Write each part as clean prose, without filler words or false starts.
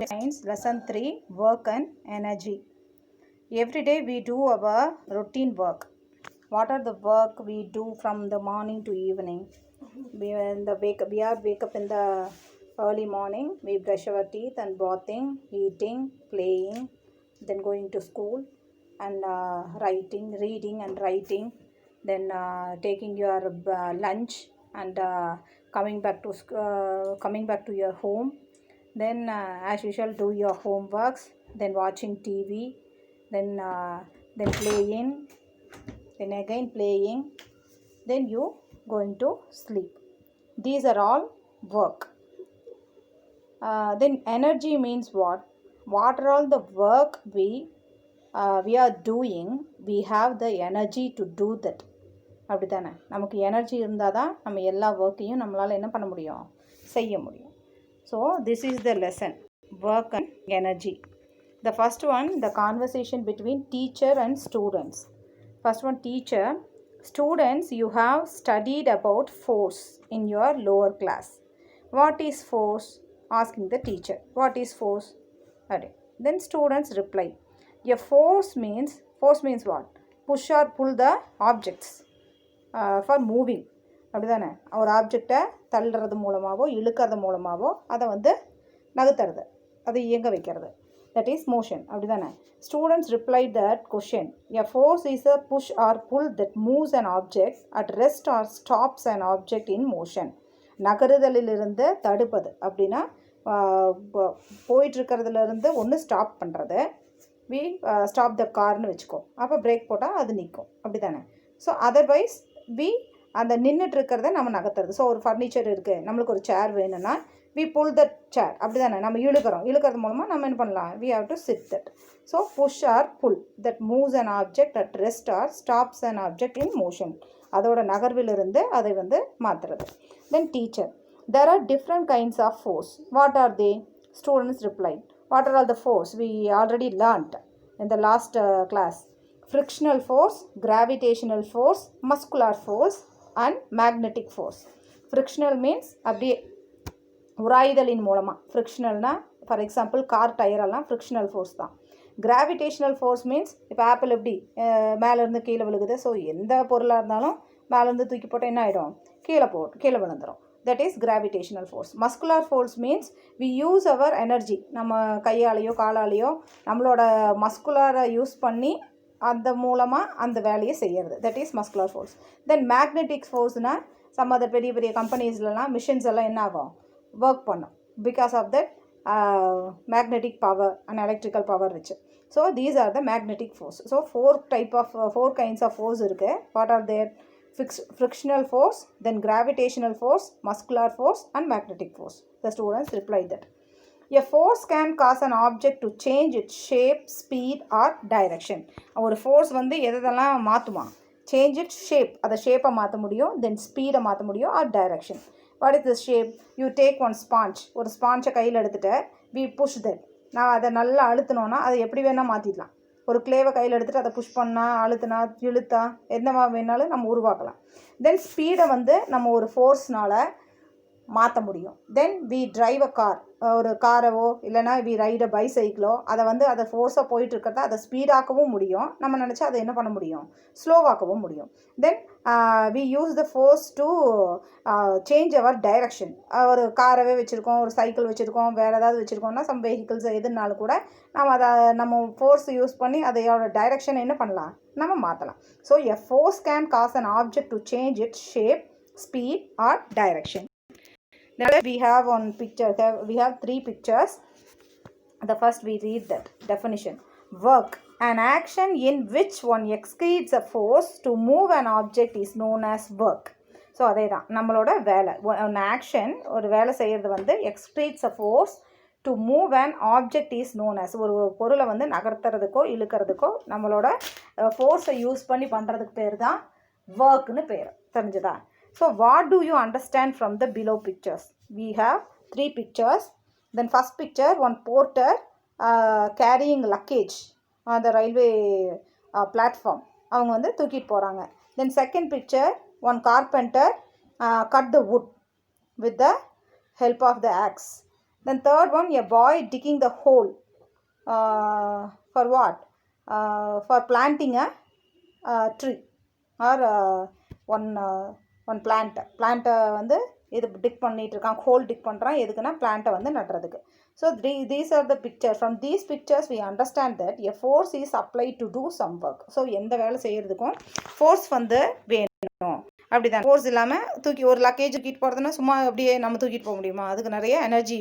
Science Lesson 3 Work and Energy. Every day we do our routine work. What are the work we do from the morning to evening? We wake up in the early morning. We brush our teeth and bathing, eating, playing, then going to school and reading and writing. Then taking your lunch and coming back to your home. Then as usual do your homeworks, then watching TV, then playing, then again playing, then you going to sleep. These are all work. Then energy means what are all the work we are doing, we have the energy to do that. அப்படி தானே, நமக்கு energy இருந்தால் தான் நம்ம எல்லா ஒர்க்கையும் நம்மளால் என்ன பண்ண முடியும், செய்ய முடியும். So this is the lesson, work and energy. The first one, the conversation between teacher and students. First one, teacher. Students, you have studied about force in your lower class. What is force? Asking the teacher, what is force? Okay. Then students reply, a force means what? Push or pull the objects for moving. அப்படி தானே, ஒரு ஆப்ஜெக்டை தள்ளுறது மூலமாகவோ இழுக்கிறது மூலமாகவோ அதை நகர்த்துறது, அதை இயங்க வைக்கிறது, that is motion. அப்படி தானே. Students replied that question, a force is a push or pull that moves an object at rest or stops an object in motion. நகருதலிலிருந்து தடுப்பது அப்படின்னா போயிட்டுருக்கிறதுலேருந்து ஒன்று ஸ்டாப் பண்ணுறது. வி ஸ்டாப் த கார்னு வச்சுக்கோ, அப்போ பிரேக் போட்டால் அது நிற்கும். அப்படி தானே. ஸோ அதர்வைஸ் அந்த நின்றுட்டுருக்கிறத நம்ம நகர்த்துறது. ஸோ ஒரு ஃபர்னிச்சர் இருக்குது, நம்மளுக்கு ஒரு சேர் வேணும்னா வி புல் தட் சேர். அப்படி தானே, நம்ம இழுக்கிறது மூலமாக நம்ம என்ன பண்ணலாம், we have to sit that. So push or pull that moves an object at rest or stops an object in motion. அதோட நகர்விலிருந்து அதை மாற்றுறது. Then teacher, there are different kinds of force. What are they? Students replied, what are all the force we already learnt in the last class? Frictional force, gravitational force, muscular force and magnetic force. Frictional means அப்படியே உராய்தலின் மூலமாக. ஃப்ரிக்ஷனல்னா for example car டயரெல்லாம் frictional force தான். Gravitational force means இப்போ apple எப்படி மேலேருந்து கீழே விழுகுது. ஸோ எந்த பொருளாக இருந்தாலும் மேலேருந்து தூக்கி போட்டால் என்ன ஆகிடும், கீழே விழுந்துடும். That is gravitational force. Muscular force means we use our energy, நம்ம கையாலேயோ காலாலேயோ நம்மளோட மஸ்குலரை யூஸ் பண்ணி அந்த மூலமாக அந்த வேலையை செய்கிறது. That is muscular force. Then magnetic ஃபோர்ஸ்னால் சம் அதர் பெரிய பெரிய கம்பெனிஸ்லாம் மிஷின்ஸ் எல்லாம் என்ன ஆகும், ஒர்க் பண்ணும் because of that magnetic power and electrical power வச்சு. So these are the magnetic force. So four kinds of force இருக்குது. What are there? Frictional force, then gravitational force, muscular force and magnetic force. The students replied that a force can cause an object to change its shape, speed or direction. ஒரு force எதெல்லாம் மாற்றுமா, change it shape, அதை ஷேப்பை மாற்ற முடியும், தென் ஸ்பீடை மாற்ற முடியும், or direction. What is the shape? You take one sponge, ஒரு ஸ்பாஞ்சை கையில் எடுத்துகிட்டு வி புஷ் தட், நான் அதை நல்லா அழுத்தினோன்னா அதை எப்படி வேணால் மாற்றிடலாம். ஒரு கிளேவை கையில் எடுத்துகிட்டு அதை புஷ் பண்ணால், அழுத்தினா, இழுத்தா, எந்த வேணாலும் நம்ம உருவாக்கலாம். தென் ஸ்பீடை நம்ம ஒரு ஃபோர்ஸ்னால் மாற்ற முடியும். Then we drive a car, ஒரு காரவோ இல்லைனா வி ரைட் அ பைசைக்கிளோ, அதை அதை ஃபோர்ஸாக போயிட்டுருக்கிறத அதை ஸ்பீடாக்கவும் முடியும், நம்ம நினச்சா அதை என்ன பண்ண முடியும், ஸ்லோவாக்கவும் முடியும். Then we use the force to change our direction. ஒரு காரவே வச்சுருக்கோம், ஒரு சைக்கிள் வச்சுருக்கோம், வேறு ஏதாவது வச்சுருக்கோம்னா சம் வெஹிக்கிள்ஸ் எதுனாலும் கூட நம்ம ஃபோர்ஸ் யூஸ் பண்ணி அதையோட டைரக்ஷனை என்ன பண்ணலாம், நம்ம மாற்றலாம். So a force can cause an object to change its shape, speed or direction. We have one picture. We have 3 pictures. The first we read that definition. Work, an action in which one exceeds a force to move an object is known as work. So அதே தான் நம்மளோட வேலை. One action, ஒரு வேலை செய்கிறது exceeds a force to move an object is known as. ஒரு பொருளை நகர்த்துறதுக்கோ இழுக்கிறதுக்கோ நம்மளோட ஃபோர்ஸை யூஸ் பண்ணி பண்ணுறதுக்கு பேர் தான் ஒர்க்னு பேர். தெரிஞ்சுதா? So what do you understand from the below pictures? We have 3 pictures. Then first picture, one porter carrying luggage on the railway platform. அவங்க தூக்கிட்டு போகிறாங்க. Then second picture, one carpenter cut the wood with the help of the axe. Then third one, a boy digging the hole for what? For planting a tree or one plant வந்து இது tick பண்ணிட்டு இருக்கான், whole tick பண்ணுறான். எதுக்குன்னா பிளான்ட்டை வந்து நடுறதுக்கு. So these are the pictures. From these pictures we understand that a force is applied to do some work. So எந்த வேலை செய்கிறதுக்கும் ஃபோர்ஸ் வந்து வேணும். அப்படிதான். ஃபோர்ஸ் இல்லாமல் தூக்கி ஒரு லக்கேஜ் தூக்கிட்டு போகிறதுனா சும்மா அப்படியே நம்ம தூக்கிட்டு போக முடியுமா? அதுக்கு நிறைய எனர்ஜி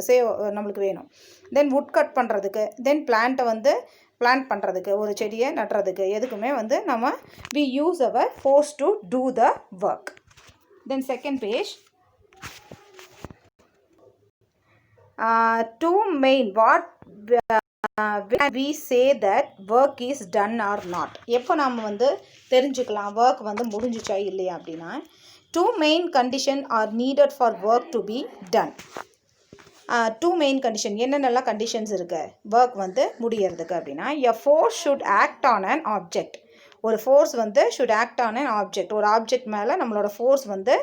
சேவ் நம்மளுக்கு வேணும். தென் வுட் கட் பண்ணுறதுக்கு, தென் பிளான்ட்டை வந்து பிளான்ட் பண்ணுறதுக்கு, ஒரு செடியை நட்டுறதுக்கு, எதுக்குமே வந்து நம்ம we use our force to do the work. Then second page, two main, what when we say that work is done or not. எப்போ நம்ம வந்து தெரிஞ்சுக்கலாம் ஒர்க் வந்து முடிஞ்சிச்சா இல்லையா அப்படின்னா, two main condition are needed for work to be done. Two main condition, என்னென்னலாம் conditions இருக்குது ஒர்க் வந்து முடியறதுக்கு அப்படின்னா, a force should act on an object. ஒரு ஃபோர்ஸ் வந்து should act on an object. ஒரு ஆப்ஜெக்ட் மேலே நம்மளோட ஃபோர்ஸ் வந்து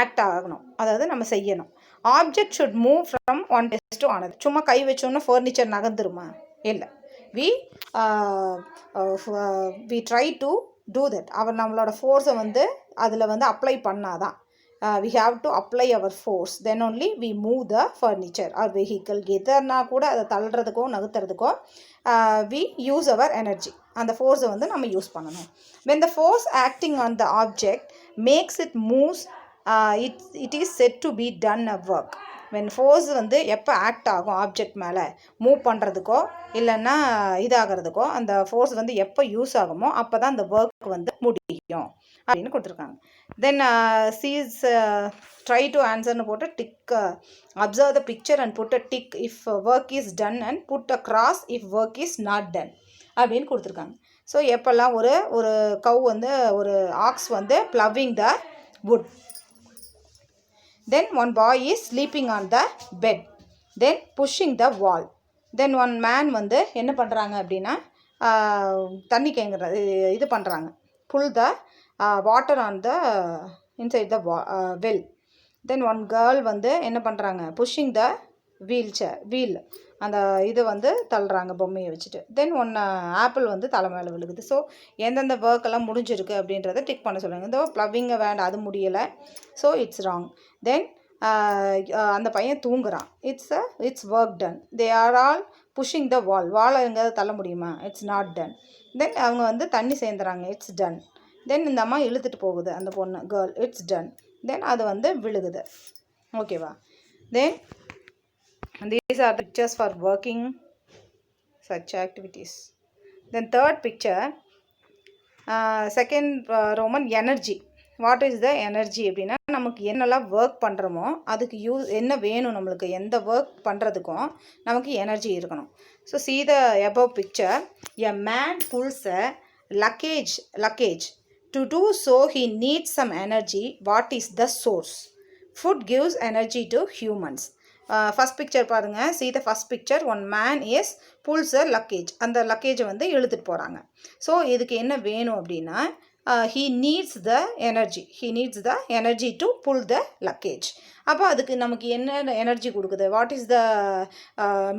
ஆக்ட் ஆகணும், அதாவது நம்ம செய்யணும். Object should move from one place to another. சும்மா கை வச்சோன்னா ஃபர்னிச்சர் நகர்ந்துருமா? இல்லை. We try to do that. அவர் நம்மளோட ஃபோர்ஸை வந்து அதில் வந்து அப்ளை பண்ணாதான். We have to apply our force, then only we move the furniture or vehicle. எதனா கூட அதை தள்ளுறதுக்கோ நகர்த்துறதுக்கோ we use our energy. அந்த ஃபோர்ஸை வந்து நம்ம யூஸ் பண்ணணும். When the force acting on the object makes it moves, it is said to be done a work. when force வந்து எப்போ ஆக்ட் ஆகும் ஆப்ஜெக்ட் மேலே மூவ் பண்ணுறதுக்கோ இல்லைன்னா இதாகிறதுக்கோ, அந்த ஃபோர்ஸ் வந்து எப்போ யூஸ் ஆகுமோ அப்போ தான் அந்த ஒர்க் வந்து முடியும் அப்படின்னு கொடுத்துருக்காங்க. தென் சீஸ் ட்ரை டு ஆன்சர்னு போட்டு tick, observe the picture and put a tick if work is done and put a cross if work is not done அப்படின்னு கொடுத்துருக்காங்க. ஸோ எப்போல்லாம் ஒரு கவ் வந்து ஒரு ஆக்ஸ் வந்து ploughing the wood. Then one boy is sleeping on the bed, then pushing the wall. Then one man வந்து என்ன பண்ணுறாங்க அப்படின்னா தண்ணி கேங்கிறது இது பண்ணுறாங்க, pull the water on the inside the well. Then one girl வந்து என்ன பண்ணுறாங்க, pushing the wheel, அந்த இது வந்து தள்ளுறாங்க பொம்மையை வச்சுட்டு. தென் ஒன்று ஆப்பிள் வந்து தலை மேலே விழுகுது. ஸோ எந்தெந்த ஒர்க்கெல்லாம் முடிஞ்சிருக்கு அப்படின்றத டிக் பண்ண சொல்லுங்கள். இந்த ப்ளவிங்கை வேண்டாம், அது முடியலை, ஸோ இட்ஸ் ராங். தென் அந்த பையன் தூங்குறான், it's work done. They are all pushing த வாலை எங்கேயாவது தள்ள முடியுமா? It's not done. தென் அவங்க வந்து தண்ணி சேர்ந்துறாங்க, இட்ஸ் டன். தென் இந்த அம்மா இழுத்துட்டு போகுது அந்த பொண்ணு கேர்ள், இட்ஸ் டன். தென் அது வந்து விழுகுது. ஓகேவா? தென் these are the pictures for working such activities. Then third picture, second Roman, energy. What is the energy அப்படின்னா, நமக்கு என்னெல்லாம் ஒர்க் பண்ணுறோமோ அதுக்கு என்ன வேணும், நம்மளுக்கு எந்த ஒர்க் பண்ணுறதுக்கும் நமக்கு எனர்ஜி இருக்கணும். So see the above picture, a man pulls a luggage. To do so he needs some energy. What is the source? Food gives energy to humans. First picture பாருங்கள். see the first picture, one man is pulls a luggage. அந்த லக்கேஜை வந்து இழுத்துட்டு போகிறாங்க. So இதுக்கு என்ன வேணும் அப்படின்னா, he needs the energy to pull the luggage. அப்போ அதுக்கு நமக்கு என்ன எனர்ஜி கொடுக்குது? What is the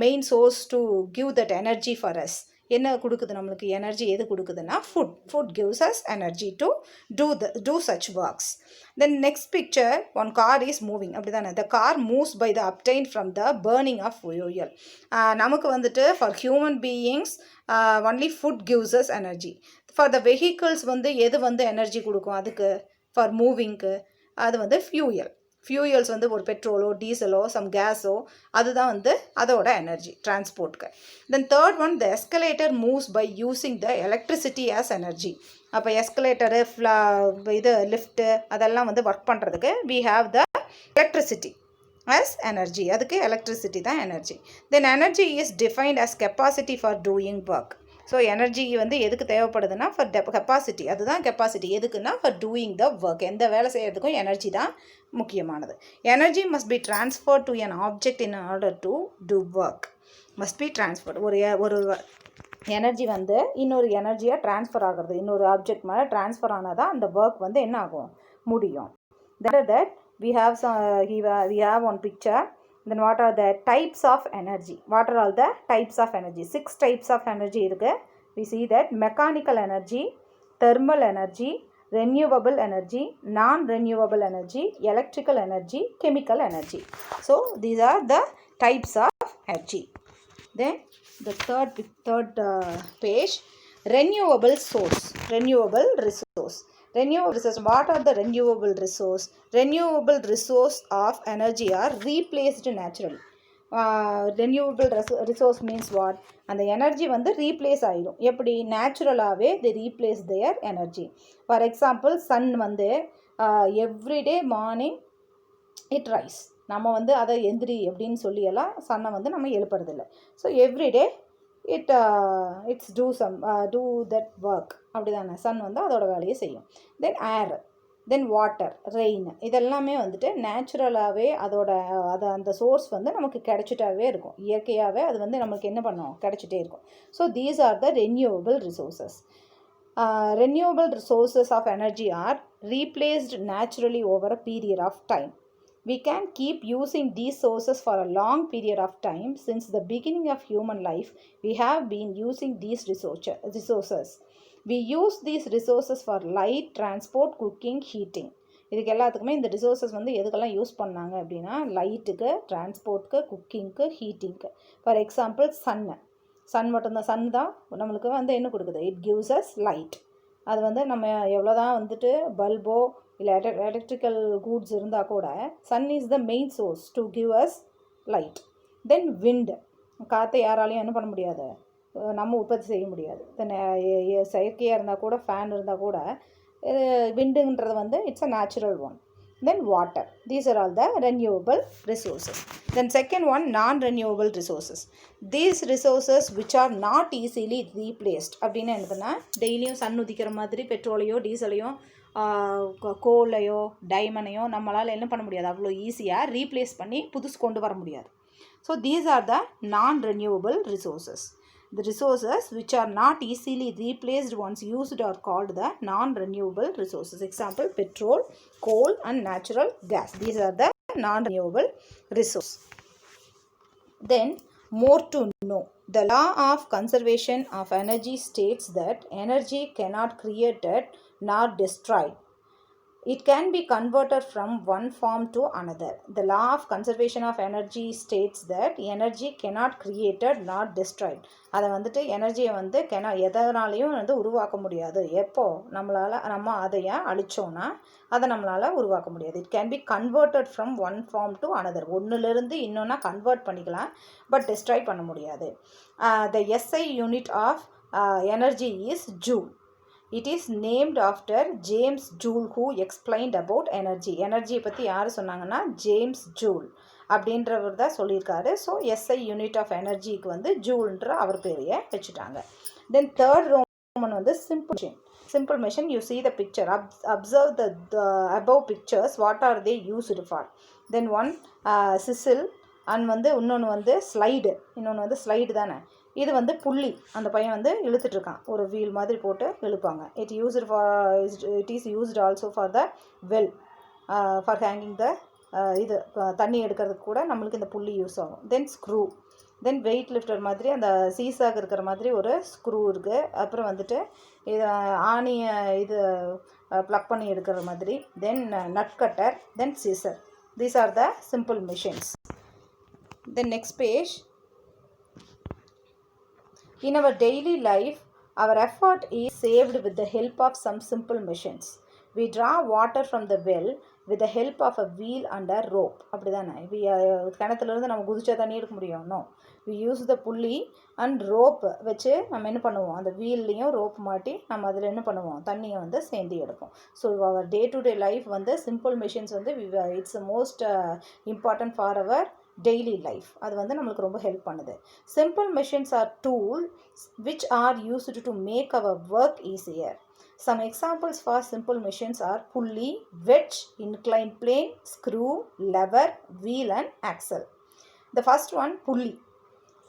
main source to give that energy for us? என்ன கொடுக்குது நம்மளுக்கு எனர்ஜி? எது கொடுக்குதுன்னா food gives us energy to do such works. Then next picture, one car is moving. அப்படி தானே, the car moves by the obtained from the burning of fuel. நமக்கு வந்துட்டு for human beings only food gives us energy. for the vehicles வந்து எது வந்து energy கொடுக்கும் அதுக்கு? for மூவிங்க்கு அது வந்து ஃபியூயல்ஸ் வந்து ஒரு பெட்ரோலோ டீசலோ சம் கேஸோ, அதுதான் வந்து அதோட எனர்ஜி டிரான்ஸ்போர்ட்க்கு. Then third one, the escalator moves by using the electricity as energy. அப்போ எஸ்கலேட்டரு இது லிஃப்ட்டு அதெல்லாம் வந்து ஒர்க் பண்ணுறதுக்கு we have the electricity as energy. அதுக்கு எலக்ட்ரிசிட்டி தான் energy. Then energy is defined as capacity for doing work. So energy வந்து எதுக்கு தேவைப்படுதுன்னா for capacity. அதுதான் கெப்பாசிட்டி. எதுக்குன்னா ஃபார் டூயிங் த ஒர்க். எந்த வேலை செய்கிறதுக்கும் எனர்ஜி தான் முக்கியமானது. Energy must be transferred to an object in order to do work. Must be transferred. ஒரு energy வந்து இன்னொரு எனர்ஜியாக ட்ரான்ஸ்ஃபர் ஆகிறது, இன்னொரு ஆப்ஜெக்ட் மேலே ட்ரான்ஸ்ஃபர் ஆனால் தான் அந்த ஒர்க் வந்து என்ன ஆகும், முடியும். That we have one picture. Then what are the types of energy? What are all the types of energy? 6 types of energy இருக்கு. We see that mechanical energy, thermal energy, renewable energy, non-renewable energy, electrical energy, chemical energy. So these are the types of energy. Then the third page, renewable source, renewable resource. Renewable resource. What are the renewable resource? Renewable resource of energy are replaced naturally. Renewable resource means what? அந்த energy வந்து replace ஆகிடும். எப்படி? நேச்சுரலாகவே they replace their energy. For example sun வந்து everyday morning it rise. நம்ம வந்து அதை எந்திரி அப்படின்னு சொல்லியெல்லாம் சன்னை வந்து நம்ம எழுப்புறதில்லை. So everyday it's to that work. அப்படி தானே? சன் வந்து அதோட வேலையை செய்யும். தென் ஏர், தென் வாட்டர், ரெயின், இதெல்லாமே வந்துட்டு நேச்சுரலாகவே அந்த சோர்ஸ் வந்து நமக்கு கிடைச்சிட்டாவே இருக்கும். இயற்கையாகவே அது வந்து நமக்கு என்ன பண்ணும்? கிடைச்சிட்டே இருக்கும். So these are the renewable resources. Renewable resources of energy are replaced naturally over a period of time. We can keep using these sources for a long period of time. Since the beginning of human life, we have been using these resources. We use these resources for light, transport, cooking, heating. இதுக்கு எல்லாத்துக்குமே இந்த resources வந்து எதுக்கெல்லாம் use பண்ணாங்க அப்படின்னா, லைட்டுக்கு, டிரான்ஸ்போர்ட்டுக்கு, குக்கிங்க்கு, ஹீட்டிங்க்கு. For example Sun மட்டும்தான். Sun தான் நம்மளுக்கு வந்து என்ன கொடுக்குது? It gives us light. அது வந்து நம்ம எவ்வளோ தான் வந்துட்டு பல்போ இல்லை எலக்ட்ரிக்கல் கூட்ஸ் இருந்தால் கூட sun is the main source to give us light. Then wind, காற்றை யாராலையும் என்ன பண்ண முடியாது? நம்ம உற்பத்தி செய்ய முடியாது. தென் செயற்கையாக இருந்தால் கூட, ஃபேன் இருந்தால் கூட, விண்டுன்றது வந்து it's a natural one. Then water. These are all the renewable resources. Then second one, non-renewable resources. These resources which are not easily replaced. அப்படின்னா என்னதுன்னா, டெய்லியும் சன் உதிக்கிற மாதிரி பெட்ரோலையோ டீசலையோ கோலையோ டைமண்டையோ நம்மளால் என்ன பண்ண முடியாது? அவ்வளோ ஈஸியாக ரீப்ளேஸ் பண்ணி புதுசு கொண்டு வர முடியாது. So these are the non-renewable resources. The resources which are not easily replaced once used are called the non-renewable resources. Example, petrol, coal and natural gas. These are the non-renewable resources. Then more to know. The law of conservation of energy states that energy cannot be created nor destroyed. It can be converted from one form to another. The law of conservation of energy states that energy cannot created nor destroyed. அதை வந்துட்டு எனர்ஜியை வந்து எதனாலையும் வந்து உருவாக்க முடியாது. எப்போ நம்ம அதையை அழிச்சோன்னா அதை நம்மளால் உருவாக்க முடியாது. It can be converted from one form to another. ஒன்றுலேருந்து இன்னொன்னா கன்வெர்ட் பண்ணிக்கலாம், பட் டிஸ்ட்ராய் பண்ண முடியாது. The SI unit of energy is joule. It is named after James Joule, who explained about energy. எனர்ஜியை பற்றி யார் சொன்னாங்கன்னா, ஜேம்ஸ் ஜூல் அப்படின்றவர் தான் சொல்லியிருக்காரு. ஸோ SI யூனிட் ஆஃப் எனர்ஜிக்கு வந்து ஜூல்ன்ற அவர் பேரையே வச்சுட்டாங்க. தென் தேர்ட் ரோமன் வந்து simple machine. You see the picture. Observe the above pictures. What are they used for? Then one Cecil and வந்து இன்னொன்று வந்து ஸ்லைடு. இன்னொன்று வந்து ஸ்லைடு தானே. இது வந்து புள்ளி. அந்த பையன் வந்து இழுத்துட்ருக்கான். ஒரு வீல் மாதிரி போட்டு இழுப்பாங்க. It is used also for the well, for hanging the இது தண்ணி எடுக்கிறதுக்கு கூட நம்மளுக்கு இந்த புள்ளி யூஸ் ஆகும். Then screw. Then weight lifter மாதிரி அந்த சீசாக இருக்கிற மாதிரி ஒரு ஸ்க்ரூ இருக்குது. அப்புறம் வந்துட்டு இது ஆணியை இது ப்ளக் பண்ணி எடுக்கிற மாதிரி. Then nut cutter. Then scissor. These are the simple machines. Then next page. In our daily life, our effort is saved with the help of some simple machines. We draw water from the well with the help of a wheel and a rope. அப்படி தானே? கிணத்துலேருந்து நம்ம குதிச்சா தண்ணி எடுக்க முடியும்? No. We use த புள்ளி and rope வச்சு நம்ம என்ன பண்ணுவோம்? அந்த வீல்லையும் ரோப் மாட்டி நம்ம அதில் என்ன பண்ணுவோம்? தண்ணியை வந்து சேர்ந்து எடுப்போம். So our day to day life வந்து சிம்பிள் மிஷின்ஸ் வந்து it's most important for our daily life. அது வந்து நம்மளுக்கு ரொம்ப ஹெல்ப் பண்ணுது. Simple machines are tool which are used to make our work easier. Some examples for simple machines are pulley, wedge, inclined plane, screw, lever, wheel and axle. The first one, pulley.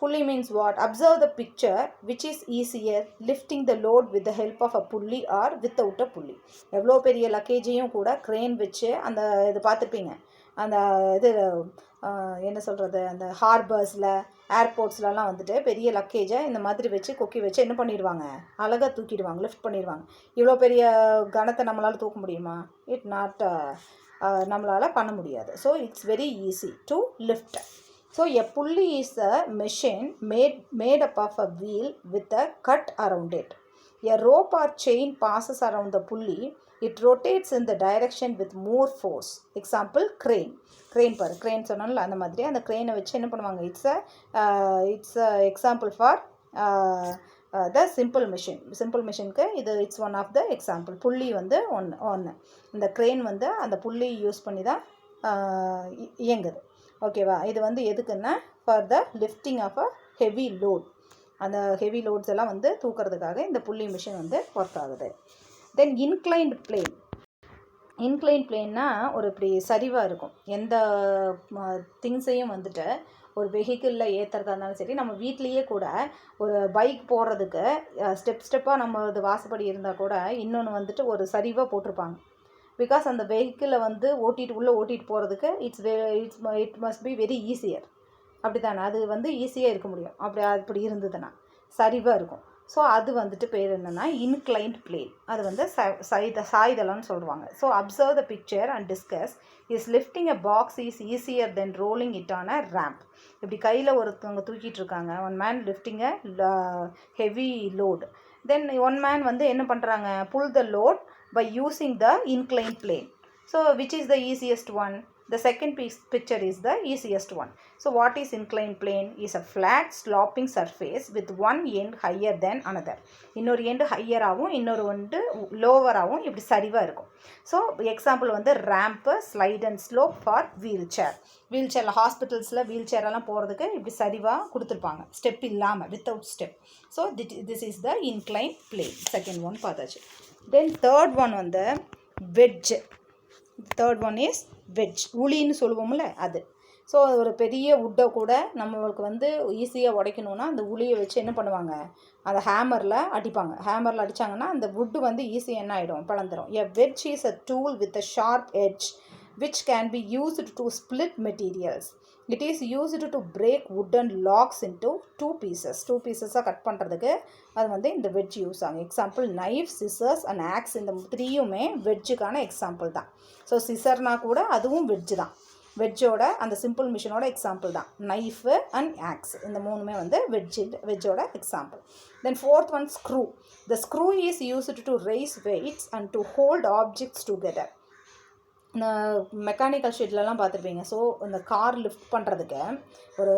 Pulley means what? Observe the picture. Which is easier, lifting the load with the help of a pulley or without a pulley? எவ்வளோ பெரிய லக்கேஜையும் கூட crane வச்சு அந்த இது பார்த்துருப்பீங்க. அந்த இது என்ன சொல்கிறது, அந்த ஹார்பர்ஸில் ஏர்போர்ட்ஸ்லலாம் வந்துட்டு பெரிய லக்கேஜை இந்த மாதிரி வச்சு கொக்கி வச்சு என்ன பண்ணிடுவாங்க, அழகாக தூக்கிடுவாங்க, லிஃப்ட் பண்ணிடுவாங்க. இவ்வளோ பெரிய கணத்தை நம்மளால் தூக்க முடியுமா? நம்மளால் பண்ண முடியாது. So it's very easy to lift. So a pulley is a machine made up of a wheel with a cut around it. A rope or chain passes around the pulley. It rotates in the direction with more force. Example, crane. பாரு, crane சொன்னால அந்த மாதிரி அந்த crane வச்சு என்ன பண்ணுவாங்க, it's a example for the simple machine. Simple machineக்கு இது it's one of the example. புள்ளி வந்து ஒன்று இந்த crane வந்து அந்த புள்ளி யூஸ் பண்ணி தான் இயங்குது. ஓகேவா? இது வந்து எதுக்குன்னா for the lifting of a heavy load. அந்த ஹெவி லோட்ஸ் எல்லாம் வந்து தூக்கிறதுக்காக இந்த புள்ளி மிஷின் வந்து ஒர்க் ஆகுது. Then inclined plane. இன்க்ளைன் பிளேன்னா ஒரு இப்படி சரிவாக இருக்கும். எந்த திங்ஸையும் வந்துட்டு ஒரு வெஹிக்கிளில் ஏற்றுறதா இருந்தாலும் சரி, நம்ம வீட்லேயே கூட ஒரு பைக் போடுறதுக்கு ஸ்டெப்பாக நம்ம இது வாசப்படி இருந்தால் கூட இன்னொன்று வந்துட்டு ஒரு சரிவாக போட்டிருப்பாங்க. பிகாஸ் அந்த வெஹிக்கிளை வந்து உள்ளே ஓட்டிகிட்டு போகிறதுக்கு it must be very easier. அப்படி தானே, அது வந்து ஈஸியாக இருக்க முடியும். அப்படி இருந்ததுன்னா சரிவாக இருக்கும். ஸோ அது வந்துட்டு பேர் என்னென்னா இன்க்ளைன்ட் பிளேன். அது வந்து சாய்தளம்னு சொல்லுவாங்க. So observe the picture and discuss. Is lifting a box is easier then rolling it on a ramp. இப்படி கையில் ஒருத்தவங்க தூக்கிட்டு இருக்காங்க, one man lifting a heavy load. Then one man வந்து என்ன பண்ணுறாங்க, pull the load by using the inclined plane. So which is the easiest one? The second picture is the easiest one. So what is inclined plane? Is a flat sloping surface with one end higher than another. இன்னொரு end higher ஆகும், இன்னொரு வந்து lower ஆகும், இப்படி சரிவாக இருக்கும். So example வந்து ramp, slide and slope for wheel சேரில் ஹாஸ்பிட்டல்ஸில் வீல் சேரெல்லாம் போகிறதுக்கு இப்படி சரிவாக கொடுத்துருப்பாங்க, ஸ்டெப் இல்லாமல், without step. So this is the incline plane. Second one பார்த்தாச்சு. தென் தேர்ட் ஒன் வந்து wedge. Third one is wedge. உளின்னு சொல்லுவோம்ல அது. ஸோ ஒரு பெரிய வுட்டை கூட நம்மளுக்கு வந்து ஈஸியாக உடைக்கணுன்னா அந்த உளியை வச்சு என்ன பண்ணுவாங்க, அந்த ஹேமரில் அடிப்பாங்க. ஹேமரில் அடித்தாங்கன்னா அந்த வுட்டு வந்து ஈஸியாக என்ன ஆகிடும், பிளந்துடும். A wedge is a tool with a sharp edge which can be used to split materials. It is used to break wooden logs into two pieces-ஆக கட் பண்ணுறதுக்கு அது வந்து இந்த வெட்ஜ் யூஸ் ஆகும். Example knife, scissors and axe. இந்த த்ரீயுமே வெட்ஜுக்கான example தான். So சிசர்னா கூட அதுவும் வெட்ஜு தான். வெட்ஜோட அந்த சிம்பிள் மிஷினோட எக்ஸாம்பிள் தான் நைஃபு அண்ட் ஆக்ஸ். இந்த மூணுமே வந்து வெட்ஜோட example. Then fourth one screw. The screw is used to rise weights and to hold objects together. இந்த மெக்கானிக்கல் ஷெட்லலாம் பார்த்துருப்பீங்க. ஸோ இந்த கார் லிஃப்ட் பண்ணுறதுக்கு ஒரு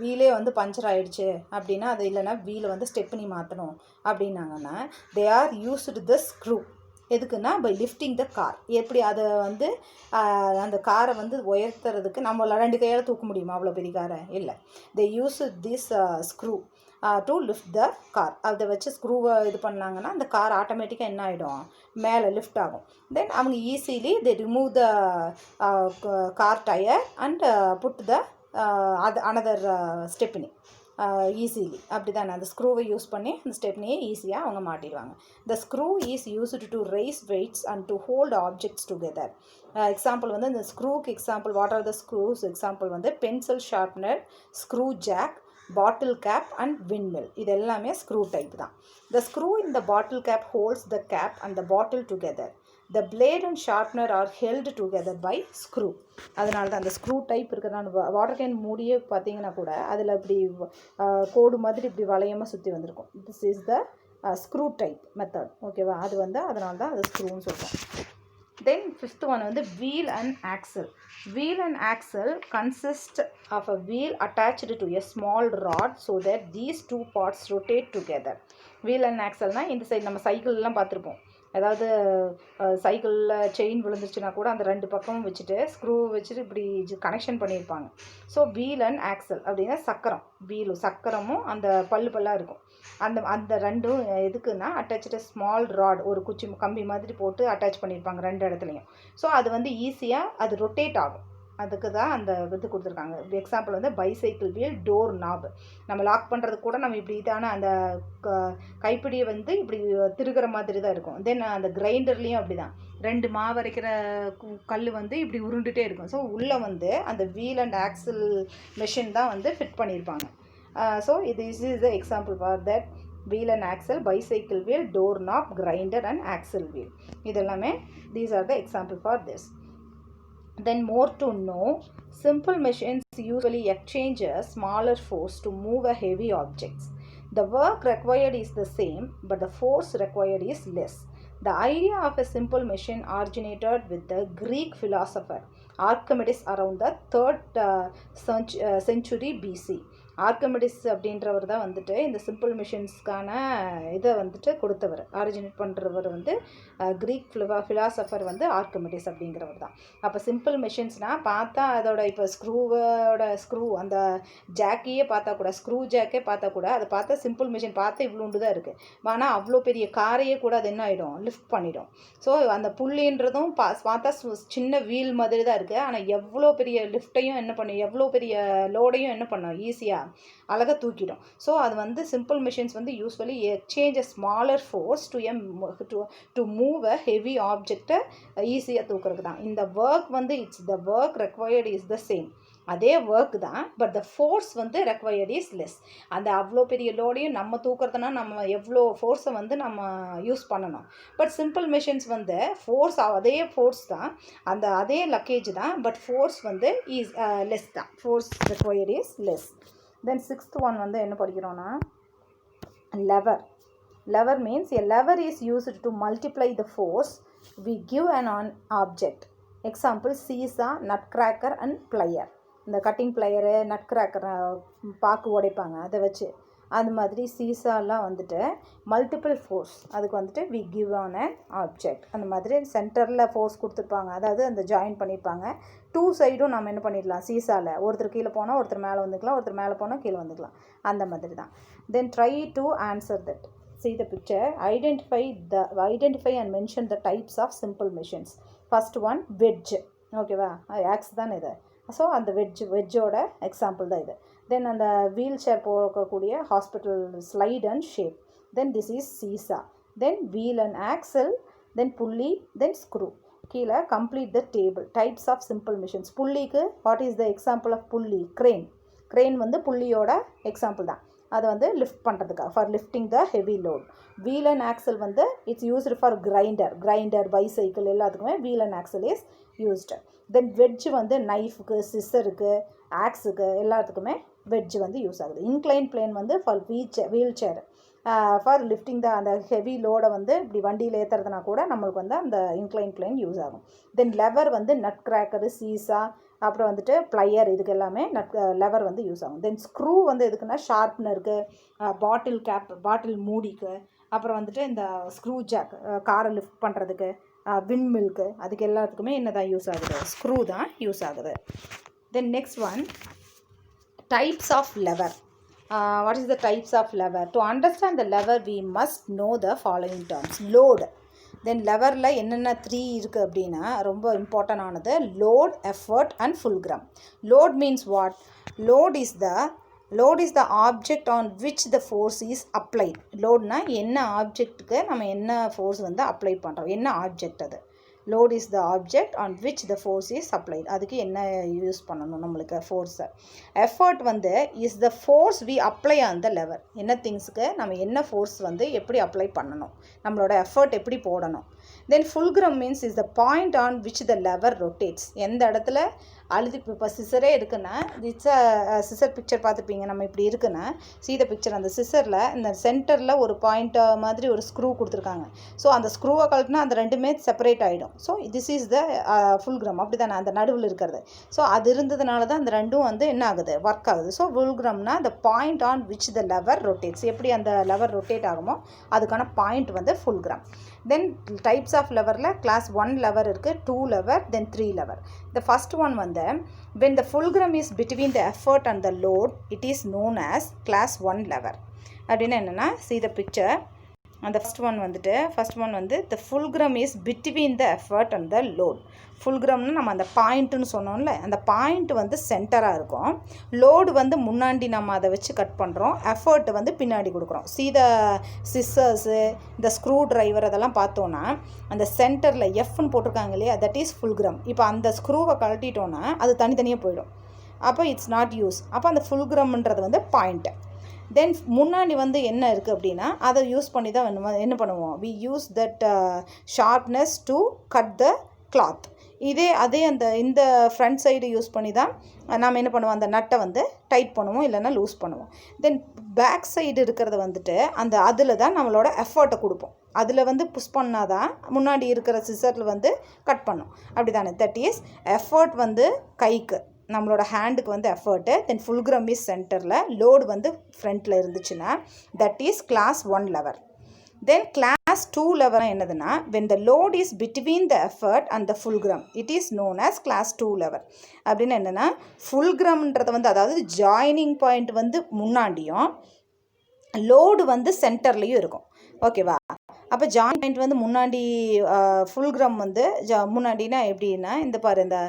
வீலே வந்து பஞ்சர் ஆகிடுச்சு அப்படின்னா, அது இல்லைன்னா வீலை வந்து ஸ்டெப் பண்ணி மாற்றணும் அப்படின்னாங்கன்னா they are used the screw. எதுக்குன்னா பை லிஃப்டிங் த கார். எப்படி அதை வந்து அந்த காரை வந்து உயர்த்துறதுக்கு நம்மள 2 கையால் தூக்க முடியுமா அவ்வளோ பெரிய காரை? இல்லை. They use this screw to lift the car. அதை வச்சு ஸ்க்ரூவை இது பண்ணாங்கன்னா அந்த கார் ஆட்டோமேட்டிக்காக என்ன ஆகிடும், மேலே லிஃப்ட் ஆகும். தென் அவங்க easily they remove the car tyre and put the another stepney easily. அப்படி தானே அந்த ஸ்க்ரூவை யூஸ் பண்ணி அந்த ஸ்டெப்னியை ஈஸியாக அவங்க மாட்டிடுவாங்க. The screw is used to rise weights and to hold objects together. Example வந்து இந்த ஸ்க்ரூக்கு example what are the screws? Example வந்து pencil sharpener, screw jack, bottle cap and windmill. இது எல்லாமே ஸ்க்ரூ டைப் தான். The screw in the bottle cap holds the cap and the bottle together. The blade and sharpener are held together by screw. அதனால தான் அந்த screw type இருக்கிறதான water can மூடியே பார்த்தீங்கன்னா கூட அதில் இப்படி கோடு மாதிரி இப்படி வளையமாக சுற்றி வந்திருக்கும். This is the screw type method. ஓகேவா? அது வந்து அதனால தான் அது ஸ்க்ரூன்னு சொல்கிறோம். தென் ஃபிஃப்த் ஒன் வந்து wheel and axle. Wheel and axle consist of a wheel attached to a small rod so that these two parts rotate together. Wheel and axle னா இந்த சைடு நம்ம சைக்கிள்லாம் பார்த்துருப்போம். அதாவது சைக்கிளில் செயின் விழுந்துருச்சுன்னா கூட அந்த 2 பக்கமும் வச்சுட்டு ஸ்க்ரூ வச்சுட்டு இப்படி கனெக்ஷன் பண்ணியிருப்பாங்க. ஸோ வீல் அண்ட் ஆக்சல் அப்படின்னா சக்கரம், சக்கரமும் அந்த பல்லாக இருக்கும். அந்த ரெண்டும் எதுக்குன்னா அட்டாச்சு ஸ்மால் ராட், ஒரு குச்சி கம்பி மாதிரி போட்டு அட்டாச் பண்ணியிருப்பாங்க 2 இடத்துலையும். ஸோ அது வந்து ஈஸியாக அது ரொட்டேட் ஆகும். அதுக்கு தான் அந்த இது கொடுத்துருக்காங்க. எக்ஸாம்பிள் வந்து பைசைக்கிள் வீல், டோர் நாப். நம்ம லாக் பண்ணுறது கூட நம்ம இப்படி தானே அந்த கைப்பிடியை வந்து இப்படி திருகிற மாதிரி தான் இருக்கும். தென் அந்த கிரைண்டர்லேயும் அப்படி தான், 2 மாவு அரைக்கிற கல் வந்து இப்படி உருண்டுகிட்டே இருக்கும். ஸோ உள்ளே வந்து அந்த வீல் அண்ட் ஆக்சில் மெஷின் தான் வந்து ஃபிட் பண்ணியிருப்பாங்க. So this is the example for that wheel and axle, bicycle wheel, door knob, grinder and axle wheel. இதெல்லாமே these are the example for this. Then more to know, simple machines usually exchange a smaller force to move a heavy objects. The work required is the same, but the force required is less. The idea of a simple machine originated with the Greek philosopher Archimedes around the 3rd century BC. Archimedes அப்படின்றவர் தான் வந்துட்டு இந்த simple மிஷின்ஸ்க்கான இதை வந்துட்டு கொடுத்தவர், originate பண்ணுறவர் வந்து creek philosopher வந்து Archimedes அப்படிங்கிறவர் தான். அப்போ சிம்பிள் மிஷின்ஸ்னால் பார்த்தா அதோட இப்போ ஸ்க்ரூ அந்த ஜாக்கையே பார்த்தா கூட, ஸ்க்ரூ ஜாக்கே பார்த்தா கூட அதை பார்த்தா சிம்பிள் மிஷின் பார்த்தா இவ்வளோண்டு தான் இருக்குது. ஆனால் அவ்வளோ பெரிய காரையே கூட அது என்ன ஆகிடும், லிஃப்ட் பண்ணிடும். ஸோ அந்த புள்ளின்றதும் பார்த்தா சின்ன வீல் மாதிரி தான் இருக்குது. ஆனால் எவ்வளோ பெரிய லிஃப்ட்டையும் என்ன பண்ணும், எவ்வளோ பெரிய லோடையும் என்ன பண்ணும், ஈஸியாக அழகாக தூக்கிடும். ஸோ அது வந்து சிம்பிள் மிஷின்ஸ் வந்து usually exchange a smaller force to move a heavy ஆப்ஜெக்டை ஈஸியாக தூக்குறது தான். இந்த ஒர்க் வந்து the work required is the same, அதே ஒர்க் தான், பட் த ஃபோர்ஸ் வந்து ரெக்வயர்ட் இஸ் லெஸ். அந்த அவ்வளோ பெரிய லோடையும் நம்ம தூக்குறதுனா நம்ம எவ்வளோ ஃபோர்ஸை வந்து நம்ம யூஸ் பண்ணணும். பட் சிம்பிள் மிஷின்ஸ் வந்து ஃபோர்ஸ் அதே ஃபோர்ஸ் தான், அந்த அதே லக்கேஜ் தான், பட் ஃபோர்ஸ் வந்து இஸ் லெஸ் தான், force required is less. Then 6th one வந்து என்ன படிக்கிறோன்னா lever. Lever means a lever is used to multiply the force we give an object. Example seesaw, nutcracker and plier. இந்த cutting ப்ளையரு, nut cracker பாக்கு உடைப்பாங்க அதை வச்சு, அது மாதிரி சீசாலாம் வந்துட்டு மல்டிபிள் ஃபோர்ஸ் அதுக்கு வந்துட்டு we give on an object. அந்த மாதிரி சென்டரில் ஃபோர்ஸ் கொடுத்துருப்பாங்க, அதாவது அந்த ஜாயின் பண்ணியிருப்பாங்க. 2 சைடும் நம்ம என்ன பண்ணிடலாம், சீசாவில் ஒருத்தர் கீழே போனால் ஒருத்தர் மேலே வந்துக்கலாம், ஒருத்தர் மேலே போனால் கீழே வந்துக்கலாம், அந்த மாதிரி தான். Then try to answer that. See the picture. Identify and mention the types of simple machines. First one, wedge. ஓகேவா, ஆக்ஸ் தான் இது. ஸோ அந்த வெஜ்ஜோட எக்ஸாம்பிள் தான் இது. தென் அந்த வீல் சேர் போகக்கூடிய hospital slide and shape. Then this is seesaw. Then wheel and axle, then pulley, then screw. கீழே complete the table. Types of simple machines. புள்ளிக்கு what is the example of pulley? Crane. Crane வந்து புள்ளியோட எக்ஸாம்பிள் தான், அதை வந்து lift பண்ணுறதுக்காக, for lifting the heavy load. Wheel and axle வந்து it's used for grinder, bicycle எல்லாத்துக்குமே wheel and axle is used. Then wedge வந்து நைஃபுக்கு, சிஸ்ஸருக்கு, ஆக்ஸுக்கு எல்லாத்துக்குமே வெட்ஜ் வந்து யூஸ் ஆகுது. இன்க்ளைன் பிளேன் வந்து for wheel chair, for lifting the அந்த ஹெவி லோடை வந்து இப்படி வண்டியில் ஏற்றுறதுனா கூட நம்மளுக்கு வந்து அந்த இன்க்ளைன் பிளேன் யூஸ் ஆகும். தென் லெவர் வந்து நட் கிராக்கரு, சீசா, அப்புறம் வந்துட்டு ப்ளையர், இதுக்கு எல்லாமே லெவர் வந்து யூஸ் ஆகும். தென் ஸ்க்ரூ வந்து எதுக்குன்னா ஷார்ப்னருக்கு, பாட்டில் மூடிக்கு, அப்புறம் வந்துட்டு இந்த ஸ்க்ரூ ஜாக் காரை லிஃப்ட் பண்ணுறதுக்கு, விண்மில்க்கு, அதுக்கு எல்லாத்துக்குமே என்ன தான் யூஸ் ஆகுது, ஸ்க்ரூ தான் யூஸ் ஆகுது. Then next one, types of lever. What is the types of lever? To understand the lever we must know the following terms. Load. Then லெவரில் என்னென்ன 3 இருக்குது அப்படின்னா ரொம்ப இம்பார்ட்டன்ட் ஆனது load, effort and fulcrum. Load means what? Load is the object on which the force is applied. லோட்னா என்ன ஆப்ஜெக்ட்டுக்கு நம்ம என்ன ஃபோர்ஸ் வந்து அப்ளை பண்ணுறோம், என்ன ஆப்ஜெக்ட் அது. Load is the object on which the force is applied. அதுக்கு என்ன யூஸ் பண்ணணும் நம்மளுக்கு ஃபோர்ஸை. எஃபர்ட் வந்து is the force we apply on the lever. என்ன திங்ஸுக்கு நம்ம என்ன ஃபோர்ஸ் வந்து எப்படி அப்ளை பண்ணணும், நம்மளோட எஃபர்ட் எப்படி போடணும். தென் fulcrum means is the point on which the lever rotates. எந்த இடத்துல இப்போ சிசரே இருக்குன்னா, சிசர் பிக்சர் பார்த்துருப்பீங்க, நம்ம இப்படி இருக்குன்னா சீத பிக்சர், அந்த சிசரில் இந்த சென்டரில் ஒரு பாயிண்ட் மாதிரி ஒரு ஸ்க்ரூ கொடுத்துருக்காங்க. ஸோ அந்த ஸ்க்ரூவை கழட்டினா அந்த ரெண்டுமே செப்பரேட் ஆகிடும். So this is the fulcrum. அப்படி தானே அந்த நடுவில் இருக்கிறது. ஸோ அது இருந்ததுனால தான் அந்த ரெண்டும் வந்து என்ன ஆகுது, ஒர்க் ஆகுது. ஸோ ஃபுல்க்ரம்னா the point on which the lever rotates. எப்படி அந்த லெவர் ரொட்டேட் ஆகுமோ அதுக்கான பாயிண்ட் வந்து ஃபுல்க்ரம். தென் டைப்ஸ் ஆஃப் லெவரில் கிளாஸ் 1 லெவர் இருக்குது, 2 lever, then 3 lever. The first one வந்து when the fulcrum is between the effort and the load, it is known as class 1 lever. அப்படின்னா என்னென்னா, see the picture. அந்த first one வந்து the fulcrum is between the effort and the load. ஃபுல்க்ரம்னு நம்ம அந்த பாயிண்ட்டுன்னு சொன்னோம்ல, அந்த point வந்து சென்டராக இருக்கும். லோடு வந்து முன்னாடி நம்ம அதை வச்சு கட் பண்ணுறோம், எஃபர்ட் வந்து பின்னாடி கொடுக்குறோம். சீத சிஸ்ஸர்ஸு, இந்த ஸ்க்ரூ ட்ரைவர் அதெல்லாம் பார்த்தோன்னா அந்த சென்டரில் எஃப்னு போட்டிருக்காங்க இல்லையா, தட் இஸ் ஃபுல்க்ரம். இப்போ அந்த ஸ்க்ரூவை கழட்டிட்டோன்னா அது தனித்தனியாக போயிடும். அப்போ இட்ஸ் நாட் யூஸ். அப்போ அந்த ஃபுல்க்ரம்ன்றது வந்து பாயிண்ட்டு. தென் முன்னாடி வந்து என்ன இருக்குது அப்படின்னா அதை யூஸ் பண்ணி தான் என்ன பண்ணுவோம், we use that sharpness to cut the cloth. அதே இந்த ஃப்ரண்ட் சைடு யூஸ் பண்ணி தான் நாம் என்ன பண்ணுவோம், அந்த நட்டை வந்து டைட் பண்ணுவோம், இல்லைன்னா லூஸ் பண்ணுவோம். தென் பேக் சைடு இருக்கிறத வந்துட்டு அதில் தான் நம்மளோட எஃபர்ட்டை கொடுப்போம். அதில் வந்து புஷ் பண்ணால் தான் முன்னாடி இருக்கிற சிசரில் வந்து கட் பண்ணும். அப்படி தானே, தட் இஸ் எஃபர்ட் வந்து கைக்கு, நம்மளோட ஹேண்டுக்கு வந்து எஃபர்ட்டு. தென் ஃபுல்க்ரம் இஸ் சென்டரில், லோடு வந்து ஃப்ரண்ட்டில் இருந்துச்சுன்னா that is class 1 lever. Then class 2 lever என்னதுன்னா, when the load is between the effort and the fulcrum it is known as class 2 lever. அப்படின்னு என்னென்னா, ஃபுல்க்ரம்ன்றது வந்து அதாவது ஜாயினிங் பாயிண்ட் வந்து முன்னாடியும் லோடு வந்து சென்டர்லேயும் இருக்கும். ஓகேவா? அப்போ ஜாயின் பாயிண்ட் வந்து முன்னாடி ஃபுல்க்ரம் வந்து முன்னாடினா எப்படின்னா, இந்த பாரு இந்த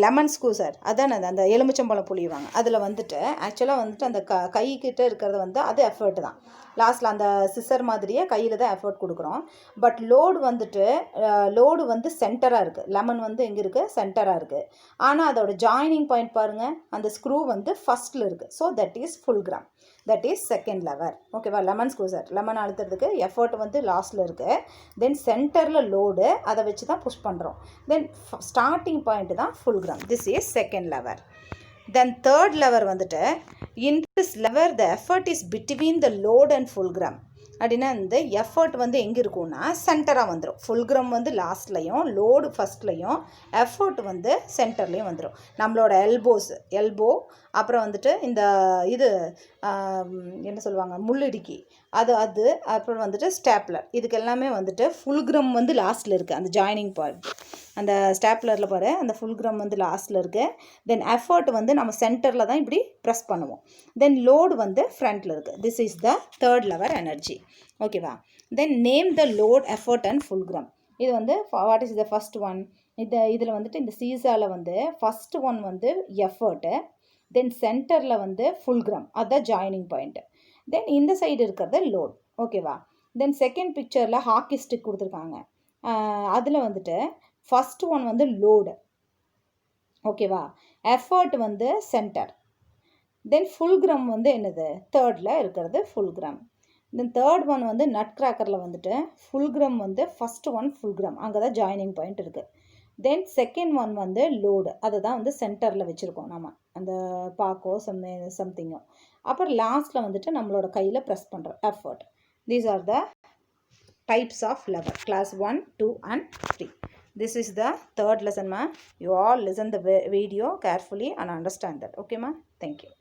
லெமன் ஸ்கூசர் அதான் அந்த எலுமிச்சம்பழம் புளிவாங்க, அதில் வந்துட்டு ஆக்சுவலாக வந்துட்டு அந்த கைக்கிட்ட இருக்கிறது வந்து அது எஃபர்ட் தான். லாஸ்ட்டில் அந்த சிசர் மாதிரியே கையில் தான் எஃபர்ட் கொடுக்குறோம். பட் லோடு வந்து சென்டராக இருக்குது. லெமன் வந்து எங்கே இருக்குது, சென்டராக இருக்குது. ஆனால் அதோட ஜாயினிங் பாயிண்ட் பாருங்கள், அந்த ஸ்க்ரூ வந்து ஃபஸ்ட்டில் இருக்குது. So that is fulcrum, that is second lever. ஓகேவா? லெமன் ஸ்கூசர், லெமன் அழுத்துறதுக்கு எஃபர்ட் வந்து லாஸ்ட்டில் இருக்குது. தென் சென்டரில் லோடு, அதை வச்சு தான் புஷ் பண்ணுறோம். தென் ஸ்டார்டிங் பாயிண்ட் தான் fulcrum. This is second lever. Then third lever வந்துட்டு, in this lever the effort is between the load and fulcrum. அப்படின்னா இந்த எஃபர்ட் வந்து எங்கே இருக்கும்னா சென்டராக வந்துடும். ஃபுல்க்ரம் வந்து லாஸ்ட்லையும், லோடு ஃபஸ்ட்லையும், எஃபர்ட் வந்து சென்டர்லேயும் வந்துடும். நம்மளோட எல்போ, அப்புறம் வந்துட்டு இந்த இது என்ன சொல்லுவாங்க, முள்ளிடுக்கி, அது அப்புறம் வந்துட்டு ஸ்டாப்லர், இதுக்கு எல்லாமே வந்துட்டு ஃபுல்க்ரம் வந்து லாஸ்ட்டில் இருக்குது. அந்த ஜாயினிங் பாயிண்ட் அந்த ஸ்டாப்லரில் பாரு, அந்த ஃபுல்க்ரம் வந்து லாஸ்ட்டில் இருக்குது. தென் எஃபர்ட் வந்து நம்ம சென்டரில் தான் இப்படி ப்ரெஸ் பண்ணுவோம். தென் லோடு வந்து ஃப்ரண்ட்டில் இருக்குது. This is the third lever energy. ஓகேவா? Then name the load, effort and fulcrum. இது வந்து what is the first one? இதில் வந்துட்டு இந்த சீசாவில் வந்து ஃபஸ்ட் ஒன் வந்து எஃபர்ட்டு, தென் சென்டரில் வந்து ஃபுல்க்ரம், அதுதான் ஜாயினிங் பாயிண்ட்டு. தென் இந்த சைடு இருக்கிறது லோட். ஓகேவா? தென் செகண்ட் பிக்சரில் ஹாக்கி ஸ்டிக் கொடுத்துருக்காங்க. அதில் வந்துட்டு ஃபஸ்ட் ஒன் வந்து லோடு. ஓகேவா? எஃபர்ட் வந்து சென்டர். தென் ஃபுல்க்ரம் வந்து என்னது, தேர்டில் இருக்கிறது ஃபுல்க்ரம். தென் தேர்ட் ஒன் வந்து நட் கிராக்கரில் வந்துட்டு ஃபுல்க்ரம் வந்து ஃபஸ்ட் ஒன் ஃபுல்க்ரம், அங்கே தான் ஜாயினிங் பாயிண்ட் இருக்குது. தென் செகண்ட் ஒன் வந்து லோடு, அதை தான் வந்து சென்டரில் வச்சுருக்கோம் நம்ம, அந்த பாக்கோ சம்திங்கோ. அப்புறம் லாஸ்ட்டில் வந்துட்டு நம்மளோட கையில் ப்ரெஸ் பண்ணுறோம், effort. These are the types of lever, class 1, 2 and 3. This is the third lesson, ma. You all listen the video carefully and understand that. Okay, ma? Thank you.